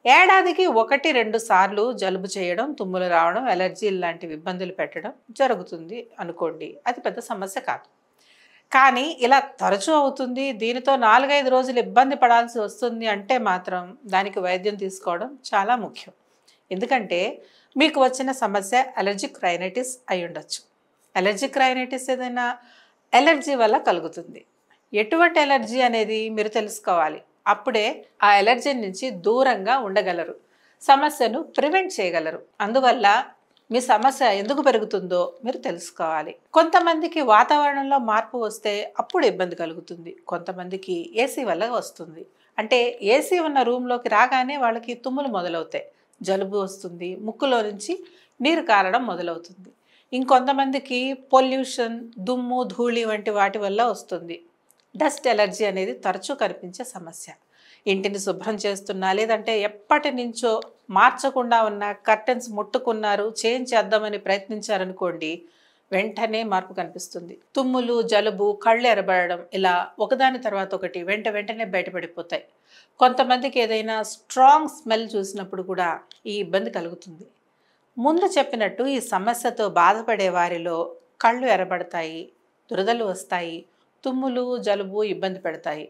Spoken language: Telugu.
ఏడాదికి 1, 2 సార్లు జలుబు చేయడం, తుమ్ములు రావడం, అలర్జీలు లాంటివి ఇబ్బందులు పెట్టడం జరుగుతుంది అనుకోండి. అది పెద్ద సమస్య కాదు. కానీ ఇలా తరచూ అవుతుంది, దీనితో 4, 5 రోజులు ఇబ్బంది పడాల్సి వస్తుంది అంటే మాత్రం దానికి వైద్యం తీసుకోవడం చాలా ముఖ్యం. ఎందుకంటే మీకు వచ్చిన సమస్య అలర్జిక్ రైనైటిస్ అయ్యుండొచ్చు. అలర్జిక్ రైనైటిస్ ఏదైనా ఎలర్జీ వల్ల కలుగుతుంది. ఎటువంటి ఎలర్జీ అనేది మీరు తెలుసుకోవాలి. అప్పుడే ఆ ఎలర్జీ నుంచి దూరంగా ఉండగలరు. సమస్యను ప్రివెంట్ చేయగలరు. అందువల్ల మీ సమస్య ఎందుకు పెరుగుతుందో మీరు తెలుసుకోవాలి. కొంతమందికి వాతావరణంలో మార్పు వస్తే అప్పుడు ఇబ్బంది కలుగుతుంది. కొంతమందికి ఏసీ వల్ల వస్తుంది. అంటే ఏసీ ఉన్న రూమ్లోకి రాగానే వాళ్ళకి తుమ్ములు మొదలవుతాయి, జలుబు వస్తుంది, ముక్కులో నుంచి నీరు కారడం మొదలవుతుంది. ఇంకొంతమందికి పొల్యూషన్, దుమ్ము, ధూళి వంటి వాటి వల్ల వస్తుంది. డస్ట్ ఎలర్జీ అనేది తరచూ కనిపించే సమస్య. ఇంటిని శుభ్రం చేస్తున్నా, లేదంటే ఎప్పటి నుంచో మార్చకుండా ఉన్న కర్టెన్స్ ముట్టుకున్నారు, చేంజ్ చేద్దామని ప్రయత్నించారనుకోండి, వెంటనే మార్పు కనిపిస్తుంది. తుమ్ములు, జలుబు, కళ్ళు ఎర్రబడడం ఇలా ఒకదాని తర్వాత ఒకటి వెంటనే బయటపడిపోతాయి. కొంతమందికి ఏదైనా స్ట్రాంగ్ స్మెల్ చూసినప్పుడు కూడా ఈ ఇబ్బంది కలుగుతుంది. ముందు చెప్పినట్టు ఈ సమస్యతో బాధపడే వారిలో కళ్ళు ఎర్రబడతాయి, దురదలు వస్తాయి, తుమ్ములు, జలుబు ఇబ్బంది పెడతాయి.